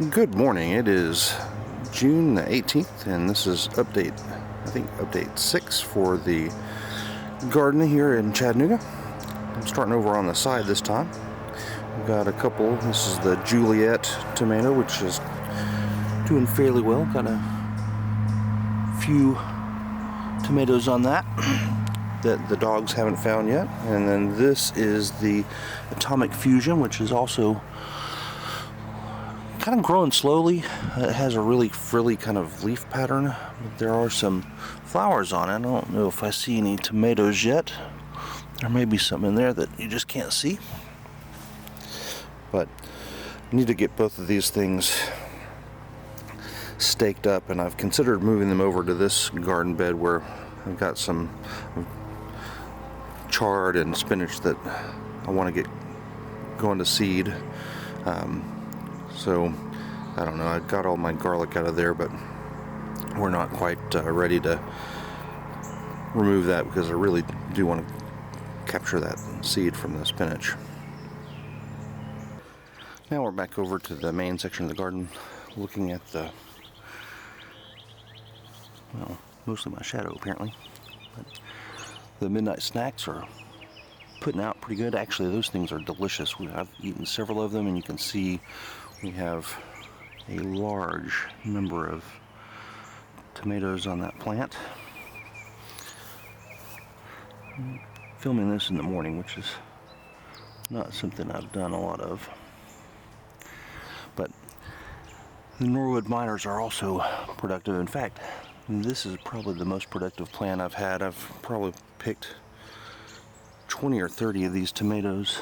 Good morning. It is June the 18th, and this is update 6 for the garden here in Chattanooga. I'm starting over on the side this time. We've got a couple. This is the Juliet tomato, which is doing fairly well. Got a few tomatoes on that the dogs haven't found yet. And then this is the Atomic Fusion, which is also kind of growing slowly. It has a really frilly kind of leaf pattern, but there are some flowers on it. I don't know if I see any tomatoes yet. There may be some in there that you just can't see. But I need to get both of these things staked up, and I've considered moving them over to this garden bed where I've got some chard and spinach that I want to get going to seed. So, I don't know, I got all my garlic out of there, but we're not quite ready to remove that because I really do want to capture that seed from the spinach. Now we're back over to the main section of the garden, looking at mostly my shadow apparently. But the midnight snacks are putting out pretty good. Actually, those things are delicious. I've eaten several of them, and you can see we have a large number of tomatoes on that plant. I'm filming this in the morning, which is not something I've done a lot of. But the Norwood Meiners are also productive. In fact, this is probably the most productive plant I've had. I've probably picked 20 or 30 of these tomatoes,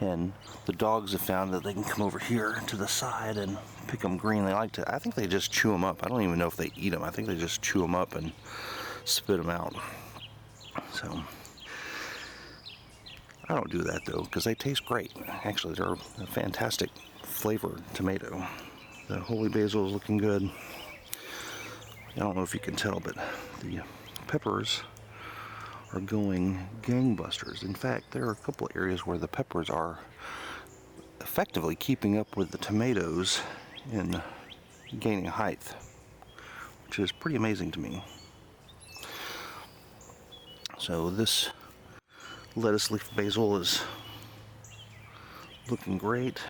and the dogs have found that they can come over here to the side and pick them green. They like to, I think they just chew them up. I don't even know if they eat them. I think they just chew them up and spit them out. So I don't do that though, because they taste great. Actually, they're a fantastic flavored tomato. The holy basil is looking good. I don't know if you can tell, but the peppers are going gangbusters. In fact, there are a couple of areas where the peppers are effectively keeping up with the tomatoes in gaining height, which is pretty amazing to me. So this lettuce leaf basil is looking great.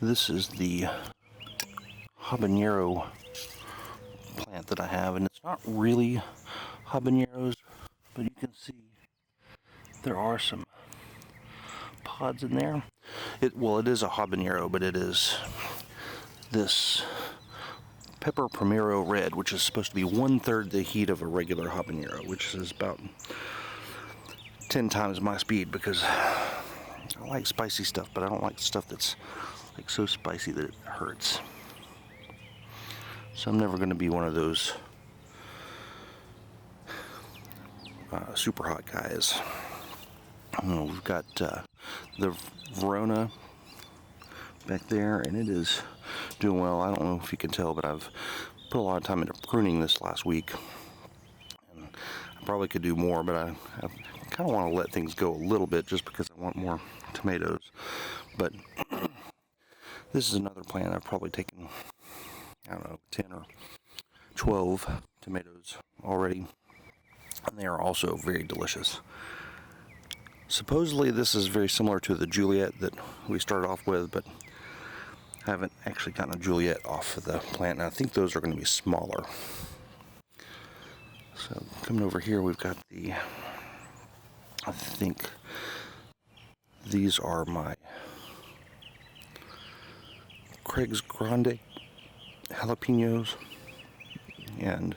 This is the habanero plant that I have, and it's not really habaneros, but you can see there are some pods in there. It is a habanero, but it is this pepper primero red, which is supposed to be 1/3 the heat of a regular habanero, which is about 10 times my speed, because I like spicy stuff, but I don't like stuff that's like so spicy that it hurts. So I'm never going to be one of those super hot guys. We've got the Verona back there, and it is doing well. I don't know if you can tell, but I've put a lot of time into pruning this last week, and I probably could do more, but I kind of want to let things go a little bit just because I want more tomatoes. But this is another plant I've probably taken, I don't know, 10 or 12 tomatoes already, and they are also very delicious. Supposedly this is very similar to the Juliet that we started off with, but I haven't actually gotten a Juliet off of the plant, and I think those are going to be smaller. So coming over here, we've got I think these are my Craig's Grande jalapenos, and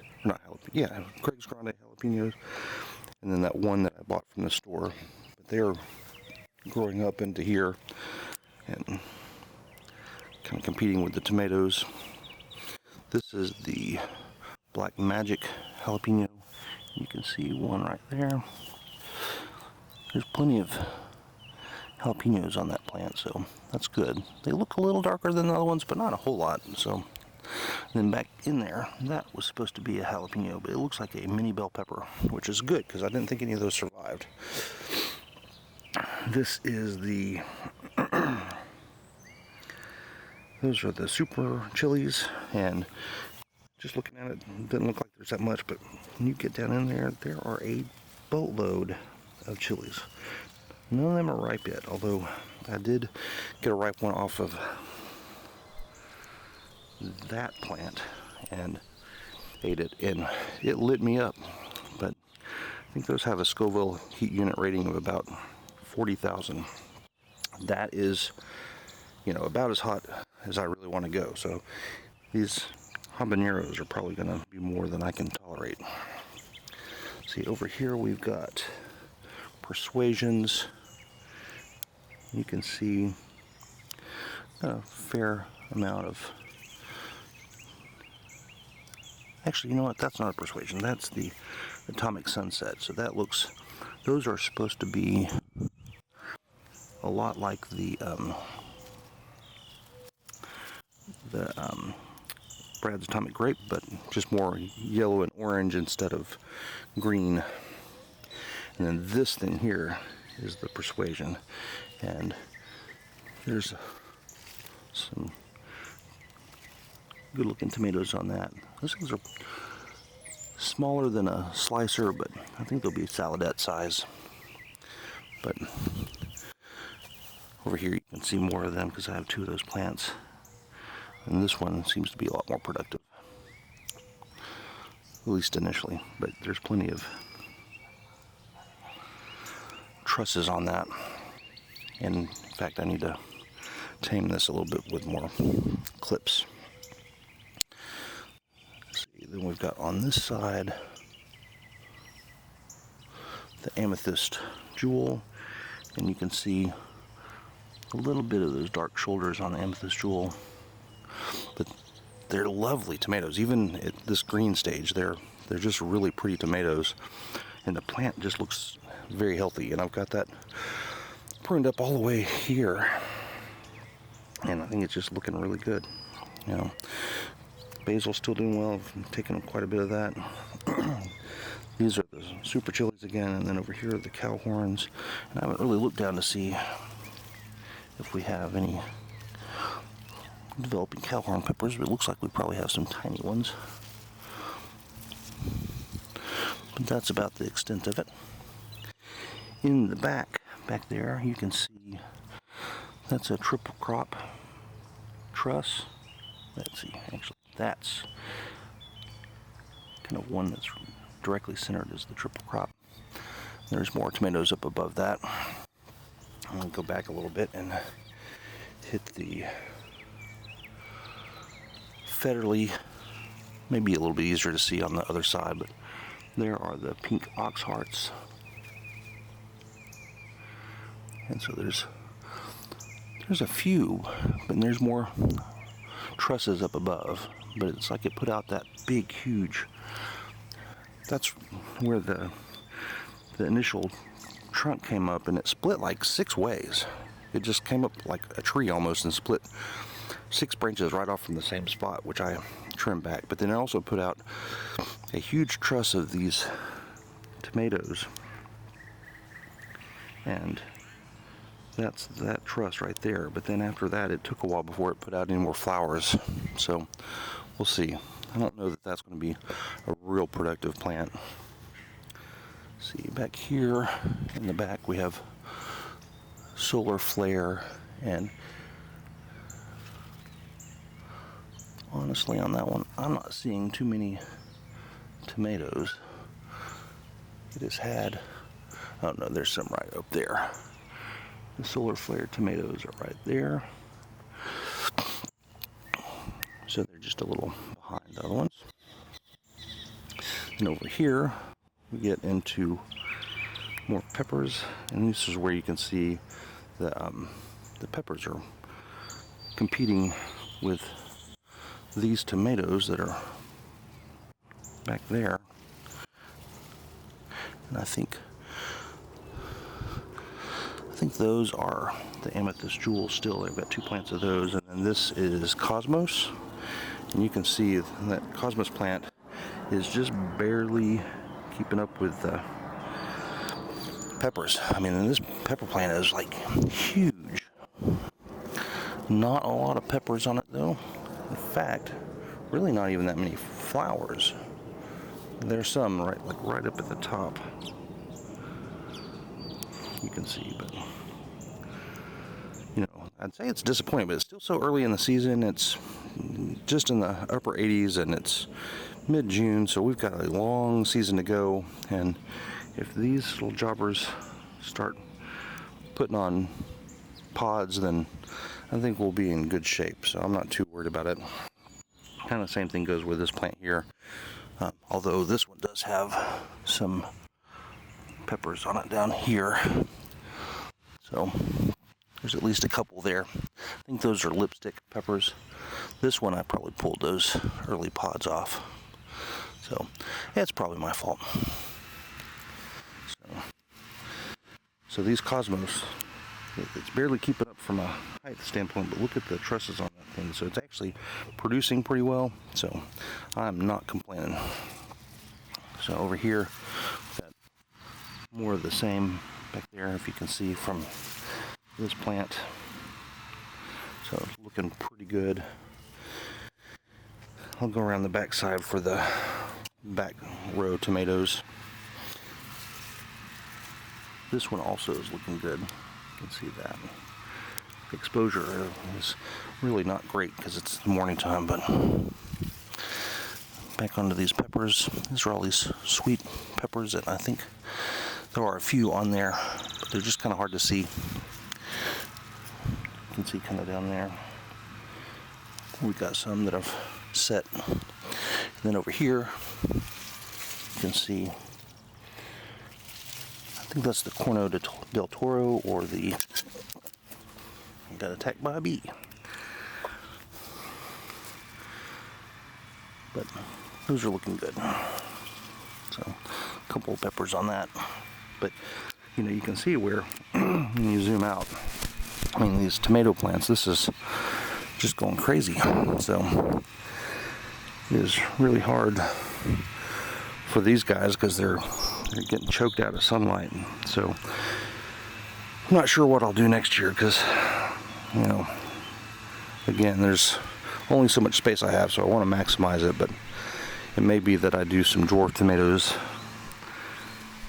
Craig's Grande jalapenos, and then that one that I bought from the store. But they're growing up into here and kind of competing with the tomatoes. This is the Black Magic jalapeno. You can see one right there. There's plenty of jalapenos on that plant, so that's good. They look a little darker than the other ones, but not a whole lot. So then back in there, that was supposed to be a jalapeno, but it looks like a mini bell pepper, which is good because I didn't think any of those survived. This is the Those are the super chilies, and just looking at it, it doesn't look like there's that much, but when you get down in there, there are a boatload of chilies. None of them are ripe yet, although I did get a ripe one off of that plant and ate it, and it lit me up. But I think those have a Scoville heat unit rating of about 40,000. That is, you know, about as hot as I really want to go. So these habaneros are probably going to be more than I can tolerate. See, over here we've got Persuasions. You can see a fair amount of... Actually, you know what? That's not a Persuasion. That's the Atomic Sunset. So that looks... Those are supposed to be a lot like the Brad's Atomic Grape, but just more yellow and orange instead of green. And then this thing here is the Persuasion, and there's some good looking tomatoes on that. Those things are smaller than a slicer, but I think they'll be saladette size. But over here you can see more of them because I have two of those plants. And this one seems to be a lot more productive, at least initially, but there's plenty of trusses on that. And in fact, I need to tame this a little bit with more clips. Let's see, then we've got on this side the Amethyst Jewel, and you can see a little bit of those dark shoulders on the Amethyst Jewel. But they're lovely tomatoes. Even at this green stage, they're just really pretty tomatoes, and the plant just looks very healthy. And I've got that pruned up all the way here, and I think it's just looking really good. You know, basil's still doing well. I've taken quite a bit of that. These are the super chilies again, and then over here are the cow horns. And I haven't really looked down to see if we have any developing cow horn peppers, but it looks like we probably have some tiny ones. But that's about the extent of it. In the back there, you can see that's a triple crop truss. Let's see, actually, that's kind of one that's directly centered as the triple crop. There's more tomatoes up above that. I'm going to go back a little bit and hit the Federle. Maybe a little bit easier to see on the other side, but there are the pink Oxhearts. And so there's a few, but there's more trusses up above. But it's like it put out that big, huge... That's where the initial trunk came up, and it split like 6 ways. It just came up like a tree almost and split 6 branches right off from the same spot, which I trimmed back. But then I also put out a huge truss of these tomatoes, and that's that truss right there. But then after that, it took a while before it put out any more flowers. So we'll see. I don't know that that's going to be a real productive plant. See, back here in the back we have solar flare, and honestly on that one I'm not seeing too many tomatoes. It has had, oh no, there's some right up there. The solar flare tomatoes are right there. So they're just a little behind the other ones. And over here we get into more peppers, and this is where you can see the peppers are competing with these tomatoes that are back there. And I think those are the Amethyst Jewel still. They've got 2 plants of those, and then this is Cosmos. And you can see that Cosmos plant is just barely keeping up with the peppers. I mean, this pepper plant is like huge. Not a lot of peppers on it though. In fact, really not even that many flowers. There's some right up at the top. You can see, but you know, I'd say it's disappointing, but it's still so early in the season. It's just in the upper 80s and it's mid-June, so we've got a long season to go. And if these little jobbers start putting on pods, then I think we'll be in good shape. So I'm not too worried about it. Kind of the same thing goes with this plant here. Although this one does have some peppers on it down here. So there's at least a couple there. I think those are lipstick peppers. This one I probably pulled those early pods off. So yeah, it's probably my fault. So these cosmos, it's barely keeping up from a height standpoint, but look at the trusses on that thing. So it's actually producing pretty well, so I'm not complaining. So over here, we've got more of the same back there, if you can see from this plant. So it's looking pretty good. I'll go around the back side for the back row tomatoes. This one also is looking good. You can see that. The exposure is really not great because it's morning time, but back onto these peppers. These are all these sweet peppers, and I think there are a few on there, but they're just kind of hard to see. You can see kind of down there. We've got some that have set. And then over here, you can see, I think that's the Corno del Toro, or the, got attacked by a bee. But those are looking good. So a couple of peppers on that. But you know, you can see where when you zoom out, I mean, these tomato plants, this is just going crazy. So it is really hard for these guys because they're getting choked out of sunlight. So I'm not sure what I'll do next year because, you know, again, there's only so much space I have, so I want to maximize it. But it may be that I do some dwarf tomatoes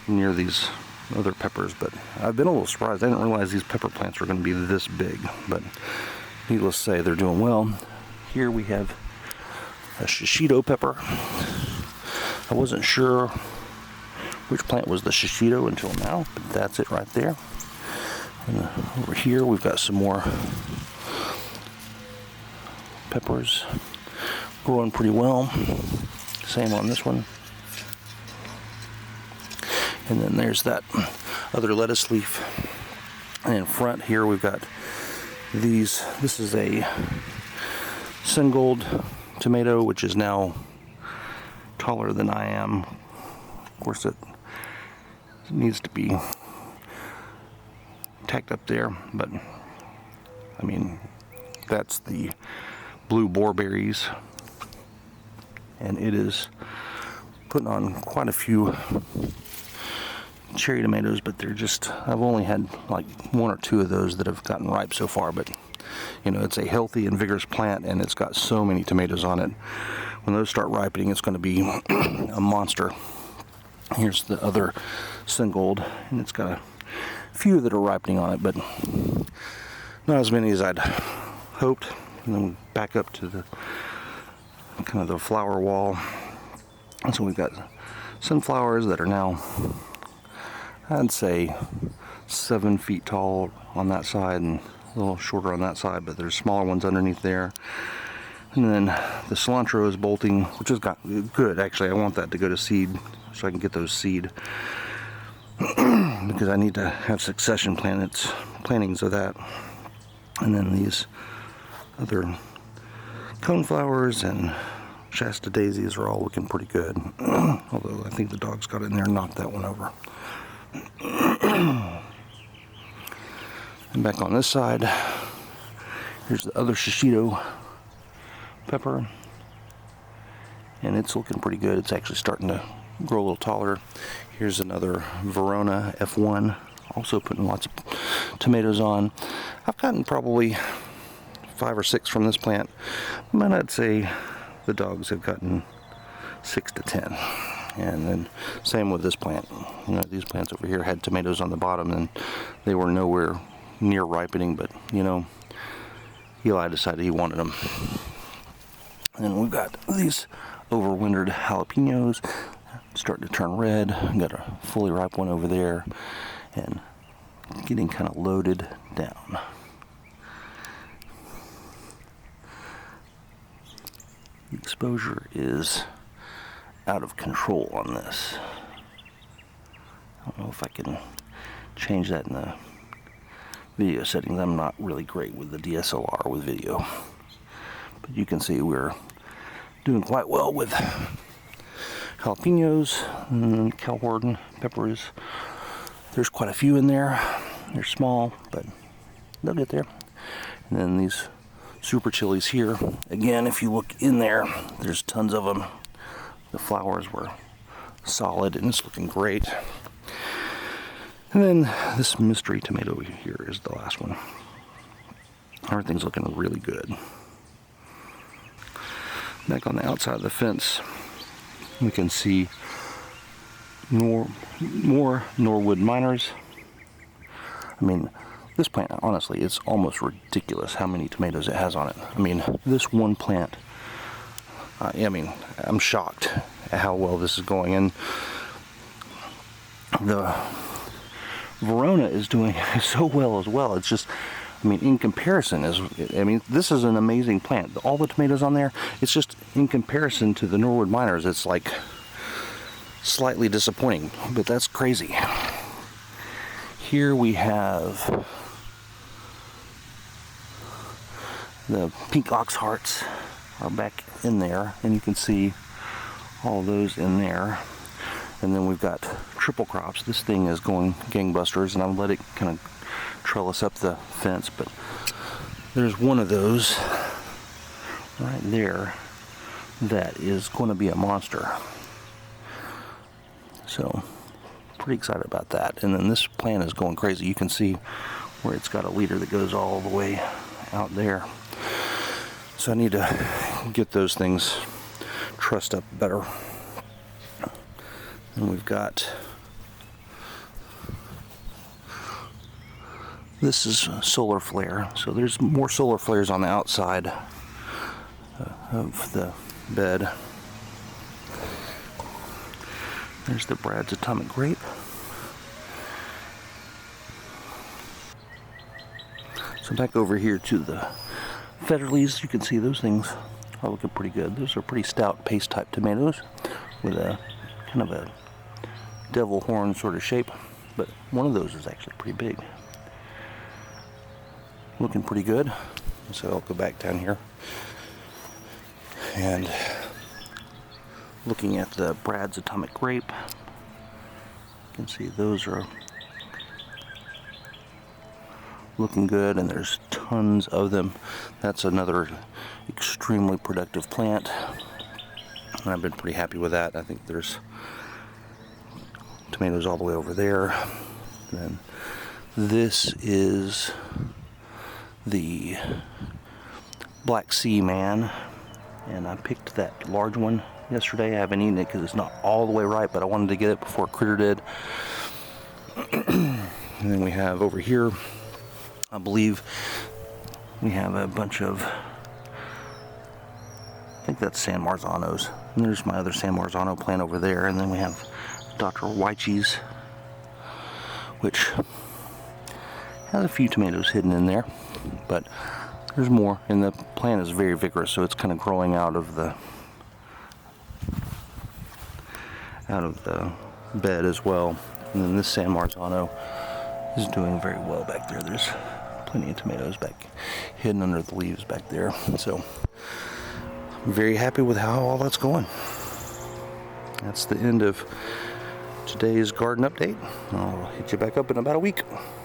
near these other peppers. But I've been a little surprised. I didn't realize these pepper plants were going to be this big. But needless to say, they're doing well. Here we have a shishito pepper. I wasn't sure which plant was the shishito until now, but that's it right there. And over here we've got some more peppers growing pretty well. Same on this one. And then there's that other lettuce leaf. And in front here we've got these. This is a Singold tomato, which is now taller than I am. Of course, it needs to be tacked up there, but I mean, that's the blue boarberries, and it is putting on quite a few cherry tomatoes, but they're just, I've only had like one or two of those that have gotten ripe so far. But you know, it's a healthy and vigorous plant, and it's got so many tomatoes on it. When those start ripening, it's going to be a monster. Here's the other Singold, and it's got a few that are ripening on it, but not as many as I'd hoped. And then back up to the kind of the flower wall. And so we've got sunflowers that are now, I'd say, 7 feet tall on that side and a little shorter on that side, but there's smaller ones underneath there. And then the cilantro is bolting, which has got good. Actually, I want that to go to seed so I can get those seed because I need to have succession plantings of that. And then these other coneflowers and Shasta daisies are all looking pretty good. Although I think the dogs got in there and knocked that one over. And back on this side, here's the other shishito pepper, and it's looking pretty good. It's actually starting to grow a little taller. Here's another Verona F1, also putting lots of tomatoes on. I've gotten probably 5 or 6 from this plant, but I'd say the dogs have gotten 6 to 10. And then same with this plant. You know, these plants over here had tomatoes on the bottom and they were nowhere near ripening, but you know, Eli decided he wanted them. And then we've got these overwintered jalapenos starting to turn red. Got a fully ripe one over there and getting kind of loaded down. The exposure is out of control on this. I don't know if I can change that in the video settings. I'm not really great with the DSLR with video, but you can see we're doing quite well with jalapenos and Cowhorn peppers. There's quite a few in there. They're small, but they'll get there. And then these super chilies here. Again, if you look in there, there's tons of them. The flowers were solid and it's looking great. And then this mystery tomato here is the last one. Everything's looking really good. Back on the outside of the fence, we can see more Norwood Meiners. I mean, this plant, honestly, it's almost ridiculous how many tomatoes it has on it. I mean, this one plant, I mean, I'm shocked at how well this is going. And the Verona is doing so well as well. It's just, I mean, in comparison, I mean, this is an amazing plant. All the tomatoes on there, it's just in comparison to the Norwood Meiners, it's like slightly disappointing, but that's crazy. Here we have the pink Oxhearts are back in there, and you can see all those in there. And then we've got triple crops. This thing is going gangbusters, and I'll let it kind of trellis up the fence, but there's one of those right there that is going to be a monster. So pretty excited about that. And then this plant is going crazy. You can see where it's got a leader that goes all the way out there. So I need to get those things trussed up better. And we've got, this is solar flare. So there's more solar flares on the outside of the bed. There's the Brad's Atomic Grape. So back over here to the Federles, you can see those things are looking pretty good. Those are pretty stout paste type tomatoes with a kind of a devil horn sort of shape, but one of those is actually pretty big. Looking pretty good. So I'll go back down here and looking at the Brad's Atomic Grape. You can see those are looking good, and there's tons of them. That's another extremely productive plant, and I've been pretty happy with that. I think there's tomatoes all the way over there. And then this is the Black Sea Man, and I picked that large one yesterday. I haven't eaten it because it's not all the way ripe, but I wanted to get it before Critter did. And then we have over here, I believe we have a bunch of, I think that's San Marzanos. And there's my other San Marzano plant over there. And then we have Dr. Weiche's, which has a few tomatoes hidden in there, but there's more. And the plant is very vigorous, so it's kind of growing out of the bed as well. And then this San Marzano is doing very well back there. There's plenty of tomatoes back hidden under the leaves back there. So I'm very happy with how all that's going. That's the end of today's garden update. I'll hit you back up in about a week.